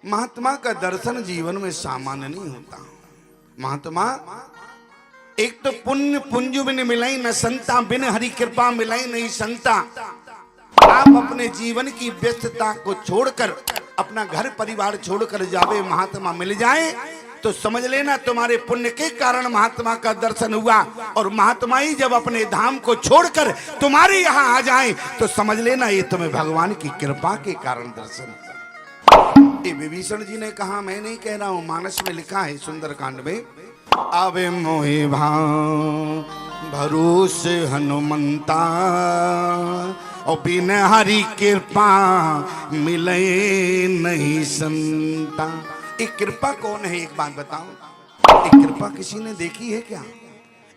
महात्मा का दर्शन जीवन में सामान्य नहीं होता। महात्मा एक तो पुण्य पुंजु बिन मिलाई न संता, बिन हरि कृपा मिलाई नहीं संता। आप अपने जीवन की व्यस्तता को छोड़कर, अपना घर परिवार छोड़कर जावे महात्मा मिल जाए तो समझ लेना तुम्हारे पुण्य के कारण महात्मा का दर्शन हुआ। और महात्मा ही जब अपने धाम को छोड़कर तुम्हारे यहाँ आ जाए तो समझ लेना ये तुम्हें भगवान की कृपा के कारण दर्शन। ये विभीषण जी ने कहा, मैं नहीं कह रहा हूं, मानस में लिखा है सुंदरकांड में, आवे मोहि भाव भरोसे हनुमंता, और बिन हरि कृपा मिले नहीं संता। एक कृपा कौन है, एक बात बताओ, एक कृपा किसी ने देखी है क्या?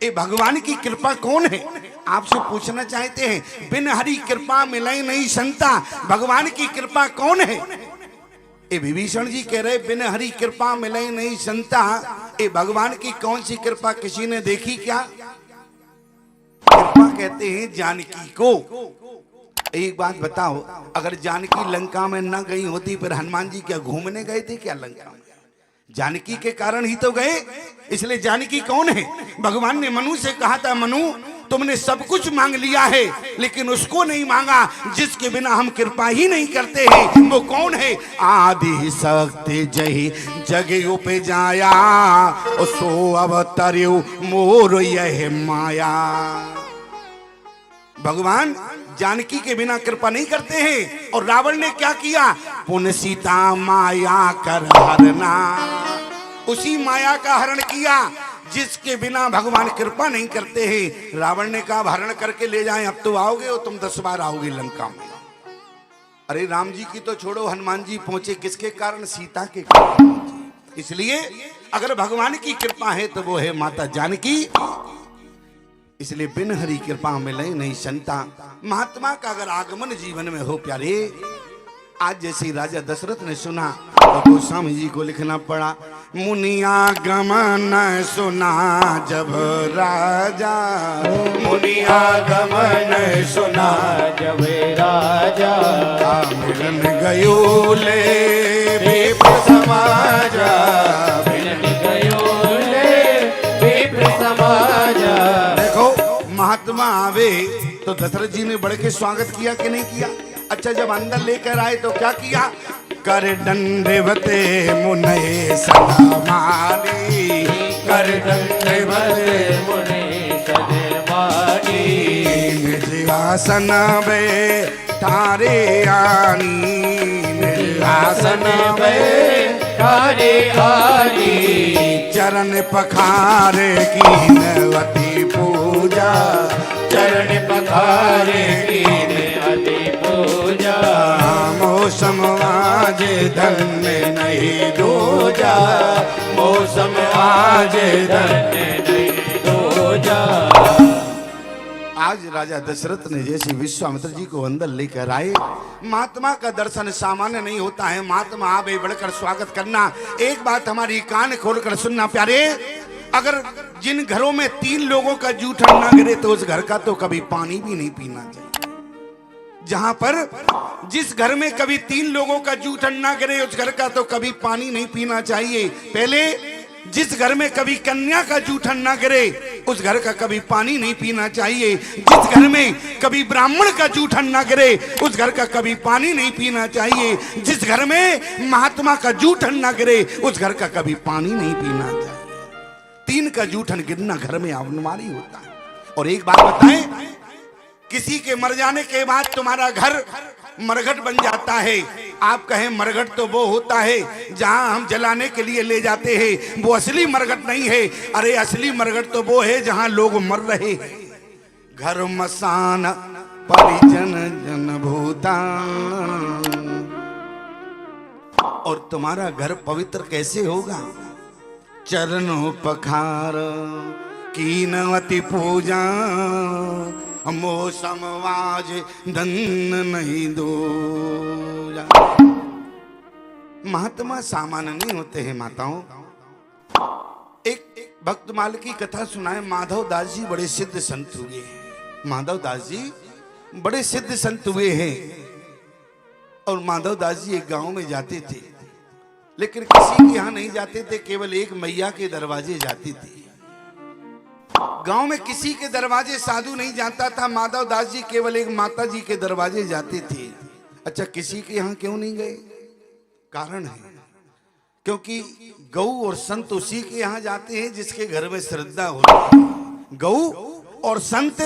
ये भगवान की कृपा कौन है? आपसे पूछना चाहते हैं, बिन हरि कृपा मिले नहीं संता, भगवान की कृपा कौन है? ये विभीषण जी कह रहे बिन हरि कृपा मिले नहीं संता। ये भगवान की कौन सी कृपा किसी ने देखी क्या? कृपा कहते हैं जानकी को। एक बात बताओ, अगर जानकी लंका में न गई होती फिर हनुमान जी क्या घूमने गए थे क्या लंका में? जानकी के कारण ही तो गए। इसलिए जानकी कौन है? भगवान ने मनु से कहा था, मनु तुमने सब कुछ मांग लिया है लेकिन उसको नहीं मांगा जिसके बिना हम कृपा ही नहीं करते हैं। वो कौन है? आदि शक्ति जही जग उपजाया, सो अवतर्यु मोर यह माया। भगवान जानकी के बिना कृपा नहीं करते हैं। और रावण ने क्या किया? पुन सीता माया कर हरना, उसी माया का हरण किया जिसके बिना भगवान कृपा नहीं करते हैं। रावण ने कहा हरण करके ले जाएं, अब तो आओगे और तुम 10 बार आओगे लंका में। अरे राम जी की तो छोड़ो, हनुमान जी पहुंचे किसके कारण? सीता के कारण पहुंचे। इसलिए अगर भगवान की कृपा है तो वो है माता जानकी। इसलिए बिन हरि कृपा मिले नहीं संता। महात्मा का अगर आगमन जीवन में हो प्यारे, आज जैसे राजा दशरथ ने सुना तो गोस्वामी जी को लिखना पड़ा, मुनिया गमन सुना जब राजा, मुनिया गमन सुना जब राजा, मिलन गयो ले विप्र समाजा, मिलन गयो ले विप्र समाजा। देखो महात्मा आवे तो दशरथ जी ने बढ़ के स्वागत किया कि नहीं किया? अच्छा जब अंदर लेकर आए तो क्या किया? कर दंडवते मुने सदा मानी, कर दंडवते मुने सदा मानी, निज आसन में तारे आनी, निज आसन में तारे आनी, चरण पखारे की नवती पूजा, चरण पखारे की मौसम आज धन्य नहीं दूजा, मौसम आज धन्य नहीं दूजा। आज राजा दशरथ ने जैसे विश्वामित्र जी को अंदर लेकर आए, महात्मा का दर्शन सामान्य नहीं होता है। महात्मा आवे बढ़कर स्वागत करना। एक बात हमारी कान खोलकर सुनना प्यारे, अगर जिन घरों में 3 लोगों का जूठन ना गिरे तो उस घर का तो कभी पानी भी नहीं पीना चाहिए। जहां पर जिस घर में कभी 3 लोगों का जूठन ना गिरे उस घर का तो कभी पानी नहीं पीना चाहिए। पहले जिस घर में कभी कन्या का जूठन ना गिरे उस घर का कभी पानी नहीं पीना चाहिए। जिस घर में कभी ब्राह्मण का जूठन ना गिरे उस घर का कभी पानी नहीं पीना चाहिए। जिस घर में महात्मा का जूठन ना गिरे उस घर का कभी पानी नहीं पीना चाहिए। 3 का जूठन गिरना घर में अनिवार्य होता है। और एक बात बताएं, किसी के मर जाने के बाद तुम्हारा घर मरघट बन जाता है। आप कहें मरघट तो वो होता है जहां हम जलाने के लिए ले जाते हैं, वो असली मरघट नहीं है। अरे असली मरघट तो वो है जहां लोग मर रहे हैं। घर मसान परिजन जन भूतान। और तुम्हारा घर पवित्र कैसे होगा? चरणों पखार कीनवती पूजा, मौसम आज धन्य नहीं दो। महात्मा सामान्य नहीं होते हैं माताओं। एक भक्तमाल की कथा सुनाए। माधव दास जी बड़े सिद्ध संत हुए हैं। माधव दास जी बड़े सिद्ध संत हुए हैं। और माधव दास जी एक गांव में जाते थे। लेकिन किसी के यहाँ नहीं जाते थे, केवल एक मैया के दरवाजे जाती थी। गांव में किसी के दरवाजे साधु नहीं जाता था, माधव दास जी केवल एक माता जी के दरवाजे जाते थे। अच्छा, किसी के यहाँ क्यों नहीं गए? कारण है, क्योंकि गऊ और संत उसी के यहाँ जाते हैं जिसके घर में श्रद्धा होती है। गऊ और संत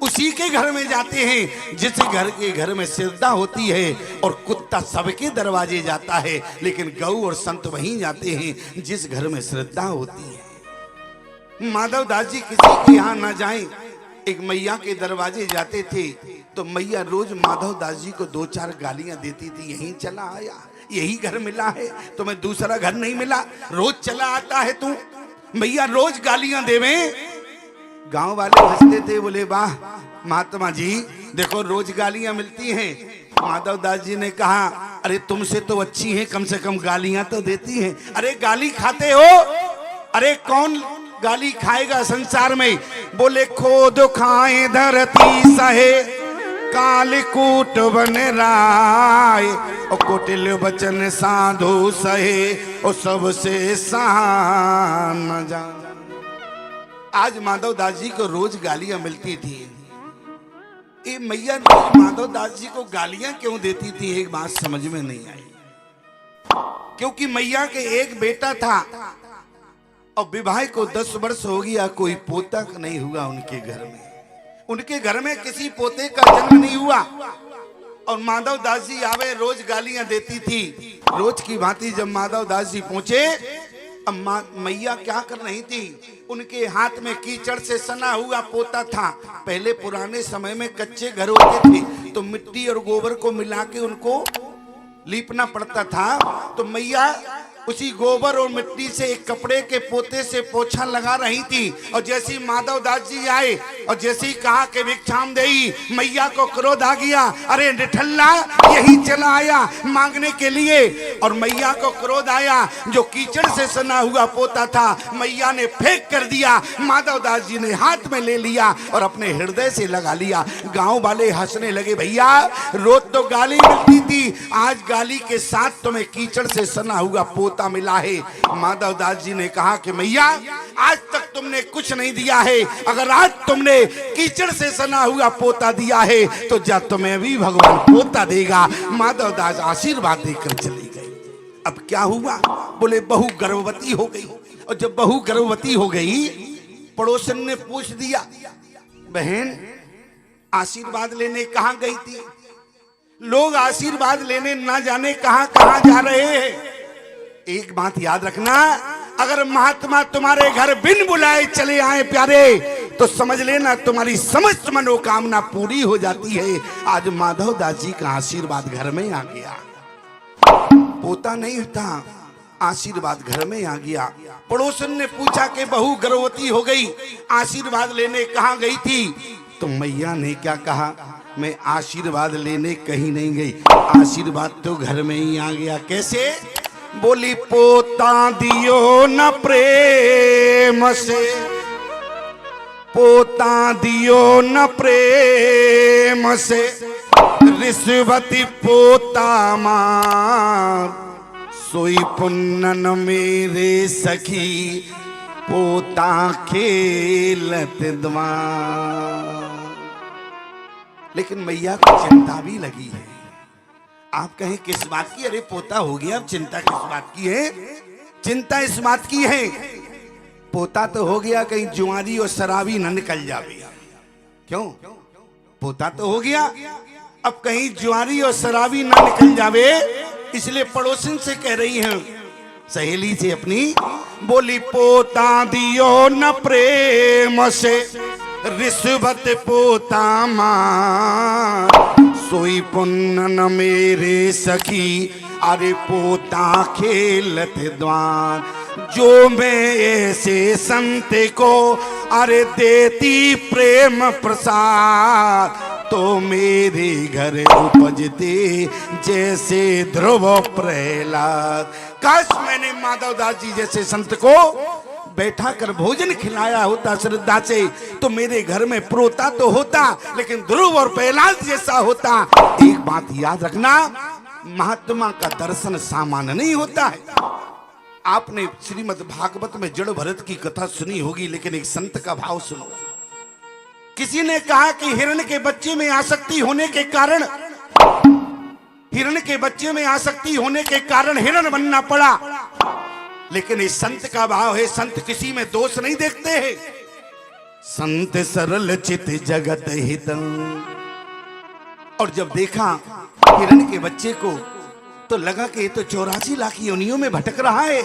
उसी के घर में जाते हैं जिस घर में श्रद्धा होती है। और कुत्ता सबके दरवाजे जाता है, लेकिन गऊ और संत वहीं जाते हैं जिस घर में श्रद्धा होती है। माधव दास जी किसी के यहाँ न जाएं, एक मैया के दरवाजे जाते थे तो मैया रोज माधव दास जी को 2-4 गालियां देती थी। यहीं चला आया, यही घर मिला है, तुम्हें दूसरा घर नहीं मिला, रोज चला आता है तू। मैया रोज गालियां देवे। गांव वाले हंसते थे, बोले वाह महात्मा जी, देखो रोज गालियां मिलती हैं। माधव दास जी ने कहा, अरे तुमसे तो अच्छी है, कम से कम गालियां तो देती हैं। अरे गाली खाते हो? अरे कौन गाली खाएगा संसार में? बोले खोद खाए धरती सहे, कालकूट बन राय, और कुटिल वचन साधु सहे, और सबसे सहा न जान। आज माधव दास जी को रोज गालियां मिलती थी। ये मैया रोज माधव दास जी को गालियां क्यों देती थी, एक बात समझ में नहीं आई। क्योंकि मैया के एक बेटा था और विवाह को 10 वर्ष हो गया, कोई पोता नहीं हुआ उनके घर में। उनके घर में किसी पोते का जन्म नहीं हुआ। और माधव दास जी आवे, रोज गालियां देती थी। रोज की भांति जब माधव दास जी पहुंचे, अब मैया क्या कर रही थी? उनके हाथ में कीचड़ से सना हुआ पोता था। पहले पुराने समय में कच्चे घर होते थे तो मिट्टी और गोबर को मिला के उनको लीपना पड़ता था। तो मैया उसी गोबर और मिट्टी से एक कपड़े के पोते से पोछा लगा रही थी। और जैसे ही माधव दास जी आए और जैसे ही कहा कि भिक्षाम देई, मैया को क्रोध आ गया। अरे निठल्ला, यही चला आया मांगने के लिए। और मैया को क्रोध आया, जो कीचड़ से सना हुआ पोता था मैया ने फेंक कर दिया। माधव दास जी ने हाथ में ले लिया और अपने हृदय से लगा लिया। गांव वाले हंसने लगे, भैया रोज तो गाली मिलती थी, आज गाली के साथ तुम्हें कीचड़ से सना हुआ पोता मिला है। माधव दास जी ने कहा कि मैया आज तक तुमने कुछ नहीं दिया है, अगर आज तुमने कीचड़ से सना हुआ पोता दिया है तो जा तुम्हें भी भगवान पोता देगा। माधव दास आशीर्वाद देकर चली गई। अब क्या हुआ? बोले बहू गर्भवती हो गई। और जब बहू गर्भवती हो गई, पड़ोसन ने पूछ दिया, बहन आशीर्वाद लेने कहां गई थी? लोग आशीर्वाद लेने ना जाने कहां कहां जा रहे हैं। एक बात याद रखना, अगर महात्मा तुम्हारे घर बिन बुलाए चले आए प्यारे, तो समझ लेना तुम्हारी समस्त मनोकामना पूरी हो जाती है। आज माधव दास जी का आशीर्वाद घर में आ गया। पोता नहीं था, आशीर्वाद घर में आ गया। पड़ोसन ने पूछा कि बहू गर्भवती हो गई, आशीर्वाद लेने कहां गई थी? तो मैया ने क्या कहा, मैं आशीर्वाद लेने कहीं नहीं गई, आशीर्वाद तो घर में ही आ गया। कैसे? बोली पोता दियो न प्रेम से, पोता दियो न प्रेम से, रिश्वती पोता मार, सोई पुन्नन मेरे सखी, पोता खेलत द्वार। लेकिन मैया को चिंता भी लगी है। आप कहें किस बात की? अरे पोता हो गया, अब चिंता किस बात की है? चिंता इस बात की है, पोता तो हो गया, कहीं जुआरी और शराबी न निकल जावे। क्यों? पोता तो हो गया, अब कहीं जुआरी और शराबी न निकल जावे, इसलिए पड़ोसन से कह रही हैं, सहेली से अपनी, बोली पोता दियो न प्रेम से, रिश्वत पोता मार, सोई पुन्नन मेरे सखी, अरे पोता खेलत द्वार। जो मैं ऐसे संत को अरे देती प्रेम प्रसाद, तो मेरे घर उपजते जैसे ध्रुव प्रहलाद। काश मैंने माधव दास जी जैसे संत को बैठा कर भोजन खिलाया होता श्रद्धा से, तो मेरे घर में प्रोता तो होता, लेकिन ध्रुव और प्रहलाद जैसा होता। एक बात याद रखना, महात्मा का दर्शन सामान्य नहीं होता है। आपने श्रीमद् भागवत में जड़ भरत की कथा सुनी होगी, लेकिन एक संत का भाव सुनो। किसी ने कहा कि हिरण के बच्चे में आसक्ति होने के कारण, हिरण के बच्चे में आसक्ति होने के कारण हिरण बनना पड़ा। लेकिन इस संत का भाव है, संत किसी में दोष नहीं देखते हैं। संत सरल चित जगत हितम। और जब देखा हिरण के बच्चे को तो लगा कि ये तो 84 लाख योनियों में भटक रहा है,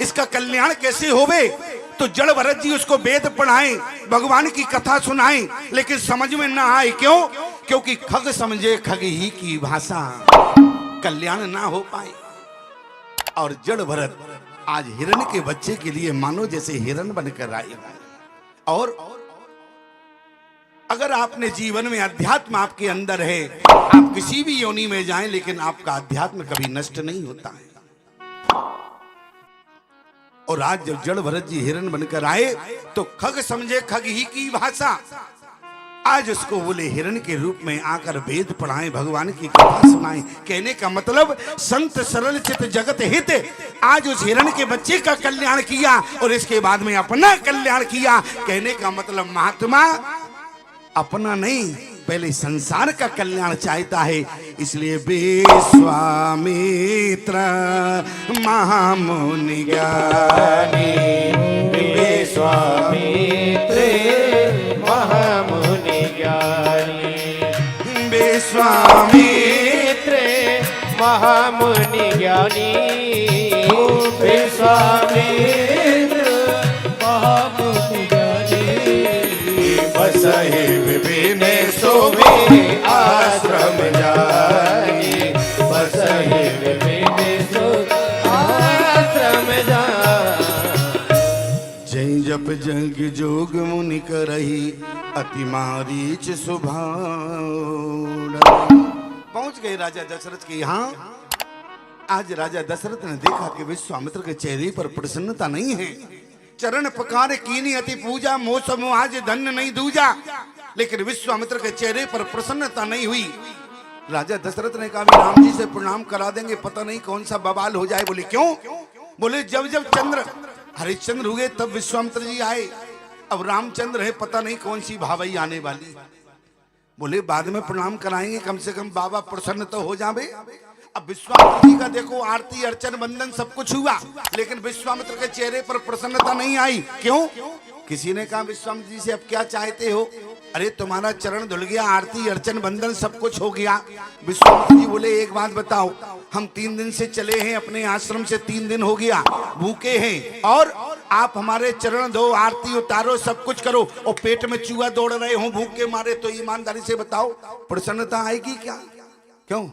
इसका कल्याण कैसे होवे। तो जड़ भरत जी उसको वेद पढ़ाएं, भगवान की कथा सुनाएं, लेकिन समझ में ना आए। क्यों? क्योंकि खग समझे खग ही की भाषा, कल्याण ना हो पाए। और जड़ भरत आज हिरण के बच्चे के लिए मानो जैसे हिरण बनकर आए। और अगर आपने जीवन में अध्यात्म आपके अंदर है, आप किसी भी योनि में जाएं, लेकिन आपका अध्यात्म कभी नष्ट नहीं होता है। और आज जब जड़ भरत जी हिरण बनकर आए तो खग समझे खग ही की भाषा, आज उसको बोले हिरण के रूप में आकर वेद पढ़ाएं, भगवान की कथा सुनाएं। कहने का मतलब संत सरल चित जगत हित। आज उस हिरण के बच्चे का कल्याण किया और इसके बाद में अपना कल्याण किया। कहने का मतलब महात्मा अपना नहीं, पहले संसार का कल्याण चाहता है। इसलिए विश्वामित्र महामुनि ज्ञानी, विश्वामित्र महामुनि ज्ञानी, विश्वामित्र महामुनि ज्ञानी, विश्वामित्र महामुनि ज्ञानी। बसहि विपिन सोमे आश्रम जाई, बसहि विपिन सोमे आश्रम जाई। जय जप जग जोग मुनि करही, अति मारीच सुभाण। पहुंच गए राजा दशरथ के यहाँ। आज राजा दशरथ ने देखा कि विश्वामित्र के चेहरे पर प्रसन्नता नहीं है। चरण पकार कीनी अति पूजा, मौसम आज धन्य नहीं दूजा। लेकिन विश्वामित्र के चेहरे पर प्रसन्नता नहीं हुई। राजा दशरथ ने कहा राम जी से प्रणाम करा देंगे, पता नहीं कौन सा बवाल हो जाए। बोले क्यों? बोले जब जब चंद्र हरिश्चंद्र हुए तब विश्वामित्र जी आए, अब रामचंद्र है, पता नहीं कौन सी भावई आने वाली। बोले बाद में प्रणाम कराएंगे, कम से कम बाबा प्रसन्न तो हो जावे। अब विश्वामित्र जी का देखो आरती अर्चन बंदन सब कुछ हुआ, लेकिन विश्वामित्र के चेहरे पर प्रसन्नता नहीं आई। क्यों? किसी ने कहा विश्वामित्र जी से अब क्या चाहते हो? अरे तुम्हारा चरण धुल गया, आरती अर्चन बंदन सब कुछ हो गया। विश्वामित्र जी बोले एक बात बताओ, हम 3 दिन से चले हैं अपने आश्रम से, 3 दिन हो गया, भूखे हैं, और आप हमारे चरण धो, आरती उतारो, सब कुछ करो, और पेट में चूहा दौड़ रहे हो भूख के मारे, तो ईमानदारी से बताओ प्रसन्नता आएगी क्या? क्यों?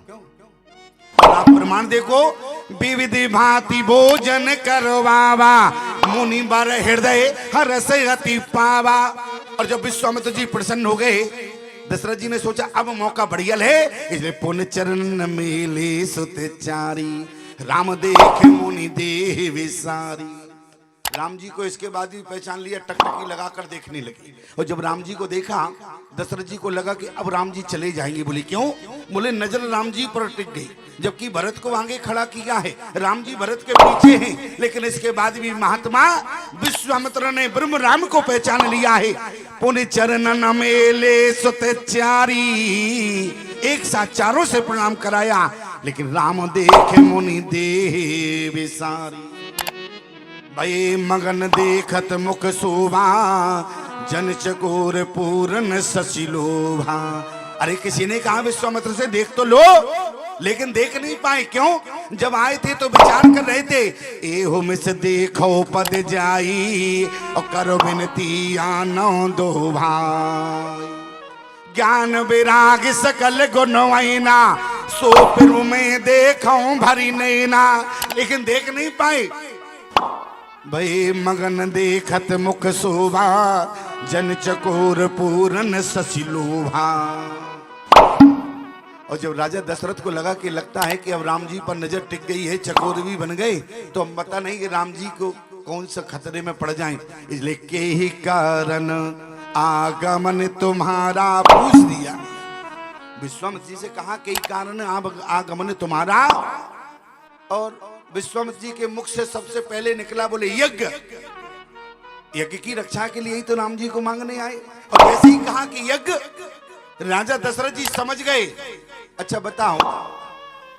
आप प्रमाण देखो, विविधि भांति भोजन करवावा, मुनि बर हृदय हरस अति पावा। और जब विश्वामित्र जी प्रसन्न हो गए, दशरथ जी ने सोचा अब मौका बढ़ियल है, इसलिए पुन चरण मिले सुत चारी, राम देख मुनि देह विसारी। राम जी को इसके बाद भी पहचान लिया, टकटकी लगाकर देखने लगी। और जब राम जी को देखा, दशरथ जी को लगा कि अब राम जी चले जाएंगे। बोले क्यों? बोले नजर राम जी पर टिक गई, जबकि भरत को आगे खड़ा किया है, राम जी भरत के पीछे हैं। लेकिन इसके बाद भी महात्मा विश्वामित्र ने ब्रह्म राम को पहचान लिया है। पुण्य चरण न मेले सुत चारी, एक साथ चारों से प्रणाम कराया, लेकिन राम देखे मुनि देह विसारी। भय मगन देखत मुख शोभा, जन चकोर पूरन ससिलोभा। अरे किसी ने कहा विश्वामित्र से देख तो लो, लेकिन देख नहीं पाए। क्यों? जब आए थे तो विचार कर रहे थे, एहो मिस देखो पद जाई, और करो विनती आनो दो भाई। ज्ञान विराग सकल गुणवैना, सो फिर में देखो भरी नैना, लेकिन देख नहीं पाए। भय मगन देखत मुख शोभा, जन चकोर पूरन ससिलोभा। और जब राजा दशरथ को लगा कि लगता है कि अब राम जी पर नजर टिक गई है, चकोर भी बन गए, तो हम पता नहीं कि राम जी को कौन सा खतरे में पड़ जाएं। इसलिए के ही कारण आगमन तुम्हारा, पूछ दिया विश्वामित्र जी से, कहा के ही कारण आगमन तुम्हारा। और विश्वामित्र जी के मुख से सबसे पहले निकला, बोले यज्ञ। यज्ञ की रक्षा के लिए ही तो राम जी को मांगने आए। और जैसे ही कहा कि यज्ञ, राजा दशरथ जी समझ गए। अच्छा बताओ,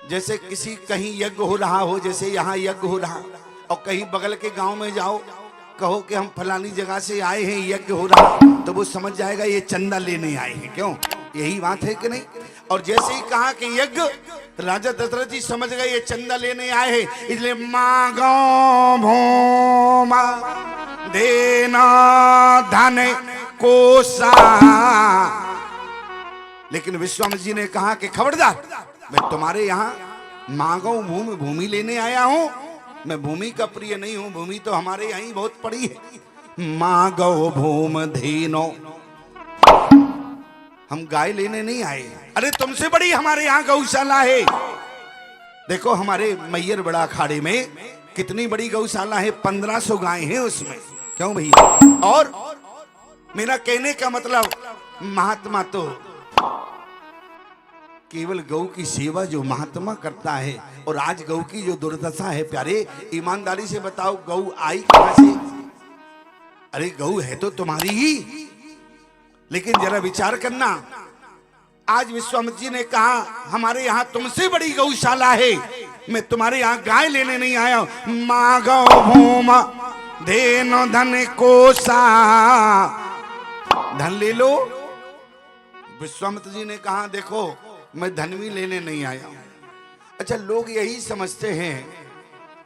जैसे किसी कहीं यज्ञ हो रहा हो, जैसे यहाँ यज्ञ हो रहा, और कहीं बगल के गांव में जाओ, कहो कि हम फलानी जगह से आए हैं, यज्ञ हो रहा, तो वो समझ जाएगा ये चंदा लेने आए हैं। क्यों? यही बात है कि नहीं? और जैसे ही कहा कि यज्ञ, राजा दशरथ जी समझ गए ये चंदा लेने आए हैं, इसलिए मांगो भूमा देना धन कोसा। लेकिन विश्वामित्र जी ने कहा कि खबरदार, मैं तुम्हारे यहाँ मांगो भूमि लेने आया हूं। मैं भूमि का प्रिय नहीं हूं, भूमि तो हमारे यहाँ ही बहुत पड़ी है। मांगो भूम धीनो, हम गाय लेने नहीं आए। अरे तुमसे बड़ी हमारे यहाँ गौशाला है। देखो हमारे मैयर बड़ा अखाड़े में कितनी बड़ी गौशाला है, 1500 गाय हैं उसमें। क्यों भैया? और मेरा कहने का मतलब, महात्मा तो केवल गौ की सेवा जो महात्मा करता है। और आज गौ की जो दुर्दशा है प्यारे, ईमानदारी से बताओ, गौ आई कहां से? अरे गौ है तो तुम्हारी ही, लेकिन जरा विचार करना। आज विश्वामित्र जी ने कहा हमारे यहाँ तुमसे बड़ी गौशाला है, मैं तुम्हारे यहाँ गाय लेने नहीं आया। मांगो भूमा देनो धन कोसा, धन ले लो। विश्वामित्र जी ने कहा देखो मैं धन भी लेने नहीं आया। अच्छा, लोग यही समझते हैं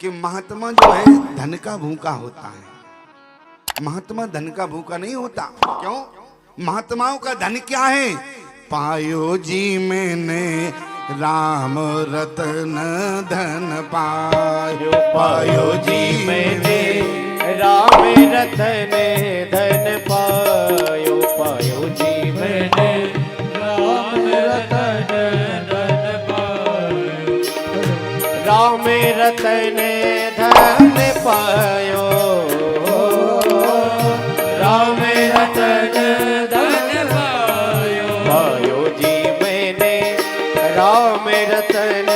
कि महात्मा जो है धन का भूखा होता है। महात्मा धन का भूखा नहीं होता। क्यों? महात्माओं का धन क्या है? पायो जी मैंने राम रतन धन पायो, पायो जी मैंने राम रतन धन पायो, पायो जी मैंने राम रतन धन पायो, राम रतन धन पायो, राम रतन धन पायो, पायो जी मैंने राम रतन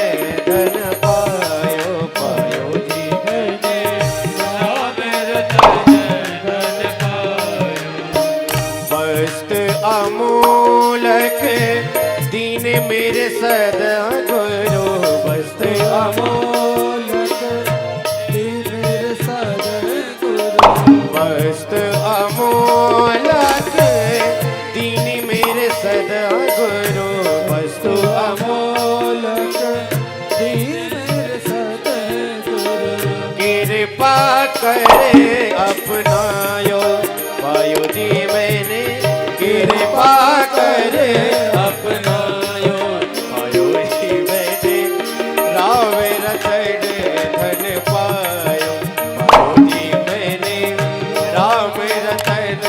धन पायो, पायो जी मैंने राम रतन धन पायो। मस्त अमूलक दीन मेरे सदा गुरु, मस्त अमूलक दीन मेरे सदा गुरु, मस्त अमूलक दीन मेरे सदा गुरु, मस्त अमूलक दीन मेरे सदा गुरु। कृपा करे अपनायो, पायो जी मैंने कृपा करे अपनायो, पायो जी मैंने राम रतन धन पायो, पायो जी मैंने राम रतन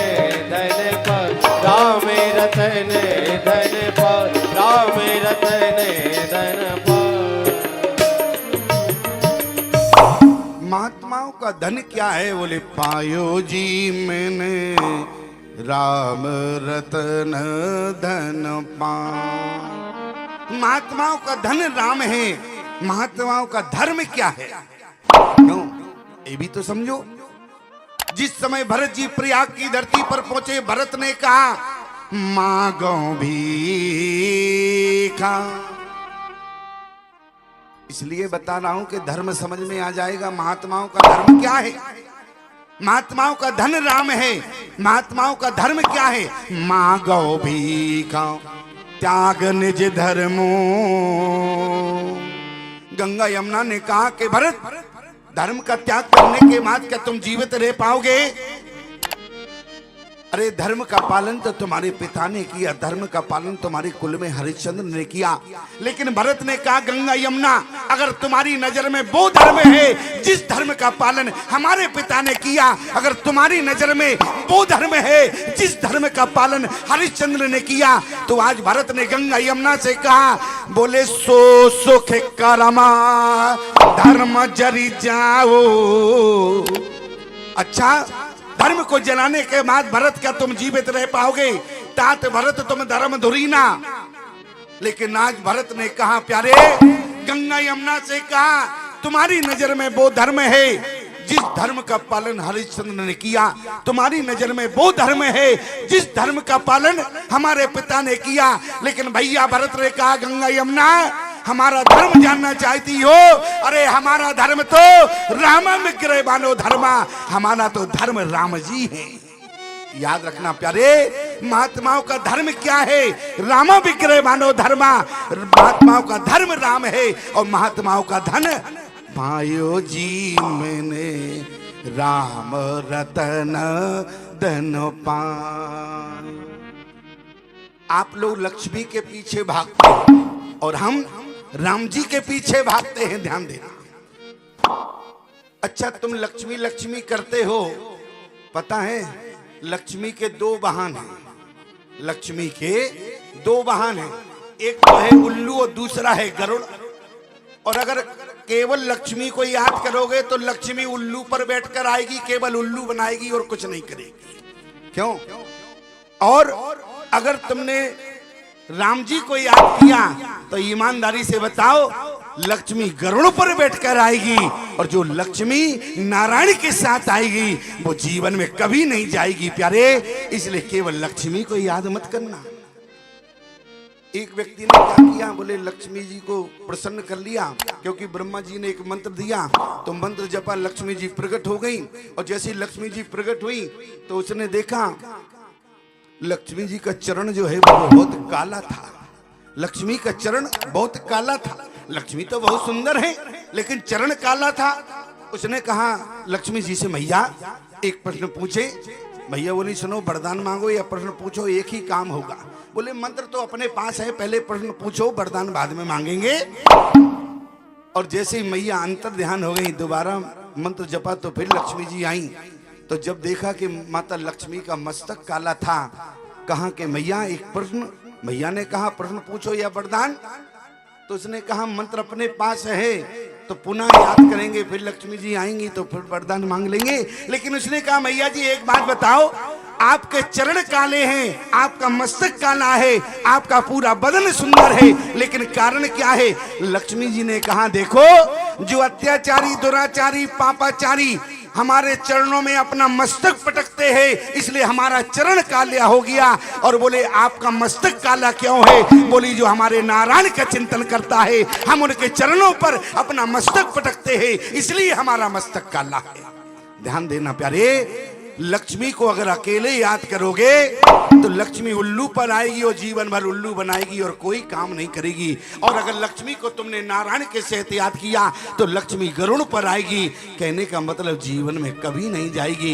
धन पायो, राम रतन धन पायो, राम रतन धन पायो। महात्माओं का धन क्या है? बोले पायो जी मैंने राम रतन धन पायो। महात्माओं का धन राम है। महात्माओं का धर्म क्या है? क्यों? ये भी तो समझो। जिस समय भरत जी प्रयाग की धरती पर पहुंचे, भरत ने कहा मांगो भीखा। इसलिए बता रहा हूं कि धर्म समझ में आ जाएगा। महात्माओं का धर्म क्या है? महात्माओं का धन राम है। महात्माओं का धर्म क्या है? मांगो भीखा त्याग निज धर्मो। गंगा यमुना ने कहा कि भरत, धर्म का त्याग करने के बाद क्या तुम जीवित रह पाओगे? अरे धर्म का पालन तो तुम्हारे पिता ने किया, धर्म का पालन तुम्हारे कुल में हरिश्चंद्र ने किया। लेकिन भरत ने कहा गंगा यमुना, अगर तुम्हारी नजर में वो धर्म है जिस धर्म का पालन हमारे पिता ने किया, अगर तुम्हारी नजर में वो धर्म है जिस धर्म का पालन हरिश्चंद्र ने किया, तो आज भरत ने गंगा यमुना से कहा, बोले सो सुख करमा धर्म जरी जाओ। अच्छा, धर्म को जलाने के बाद भरत क्या तुम जीवित रह पाओगे? तात भरत तुम धर्म धुरीना। लेकिन आज भरत ने कहा प्यारे, गंगा यमुना से कहा तुम्हारी नजर में वो धर्म है जिस धर्म का पालन हरिश्चंद्र ने किया, तुम्हारी नजर में वो धर्म है जिस धर्म का पालन हमारे पिता ने किया। लेकिन भैया भरत ने कहा, गंगा यमुना हमारा धर्म जानना चाहती हो? अरे हमारा धर्म तो राम विग्रह बानो धर्मा, हमारा तो धर्म राम जी है। याद रखना प्यारे, महात्माओं का धर्म क्या है? राम विग्रह बानो धर्मा, महात्माओं का धर्म राम है और महात्माओं का धन पायो जी मैंने राम रतन धन पान। आप लोग लक्ष्मी के पीछे भागते हैं और हम राम जी के पीछे भागते हैं, ध्यान देना। अच्छा, तुम लक्ष्मी लक्ष्मी करते हो, पता है लक्ष्मी के दो वाहन हैं, लक्ष्मी के दो वाहन हैं, एक तो है उल्लू और दूसरा है गरुड़। और अगर केवल लक्ष्मी को याद करोगे तो लक्ष्मी उल्लू पर बैठकर आएगी, केवल उल्लू बनाएगी और कुछ नहीं करेगी। क्यों? और अगर तुमने राम जी को याद किया तो ईमानदारी से बताओ, लक्ष्मी गरुड़ पर बैठकर आएगी और जो लक्ष्मी नारायण के साथ आएगी वो जीवन में कभी नहीं जाएगी प्यारे। इसलिए केवल लक्ष्मी को याद मत करना। एक व्यक्ति ने क्या किया, बोले लक्ष्मी जी को प्रसन्न कर लिया, क्योंकि ब्रह्मा जी ने एक मंत्र दिया तो मंत्र जपा, लक्ष्मी जी प्रकट हो गई। और जैसे लक्ष्मी जी प्रकट हुई तो उसने देखा लक्ष्मी जी का चरण जो है वो बहुत काला था। लक्ष्मी का चरण बहुत काला था। लक्ष्मी तो बहुत सुंदर है लेकिन चरण काला था। उसने कहा लक्ष्मी जी से, मैया एक प्रश्न पूछे? भैया बोली, सुनो, वरदान मांगो या प्रश्न पूछो, एक ही काम होगा। बोले मंत्र तो अपने पास है, पहले प्रश्न पूछो, वरदान बाद में मांगेंगे। और जैसे ही मैया अंतर ध्यान हो गई, दोबारा मंत्र जपा तो फिर लक्ष्मी जी आई। तो जब देखा कि माता लक्ष्मी का मस्तक काला था, कहा कि मैया एक प्रश्न। मैया ने कहा प्रश्न पूछो या वरदान? तो उसने कहा मंत्र अपने पास है तो पुनः याद करेंगे, फिर लक्ष्मी जी आएंगी तो फिर वरदान मांग लेंगे। लेकिन उसने कहा मैया जी एक बात बताओ, आपके चरण काले हैं, आपका मस्तक काला है, आपका पूरा बदन सुंदर है, लेकिन कारण क्या है? लक्ष्मी जी ने कहा देखो, जो अत्याचारी, दुराचारी, पापाचारी हमारे चरणों में अपना मस्तक पटकते हैं, इसलिए हमारा चरण काला हो गया। और बोले आपका मस्तक काला क्यों है? बोली जो हमारे नारायण का चिंतन करता है, हम उनके चरणों पर अपना मस्तक पटकते हैं, इसलिए हमारा मस्तक काला है। ध्यान देना प्यारे, लक्ष्मी को अगर अकेले याद करोगे तो लक्ष्मी उल्लू पर आएगी और जीवन भर उल्लू बनाएगी और कोई काम नहीं करेगी। और अगर लक्ष्मी को तुमने नारायण के साथ याद किया तो लक्ष्मी गरुड़ पर आएगी। कहने का मतलब जीवन में कभी नहीं जाएगी।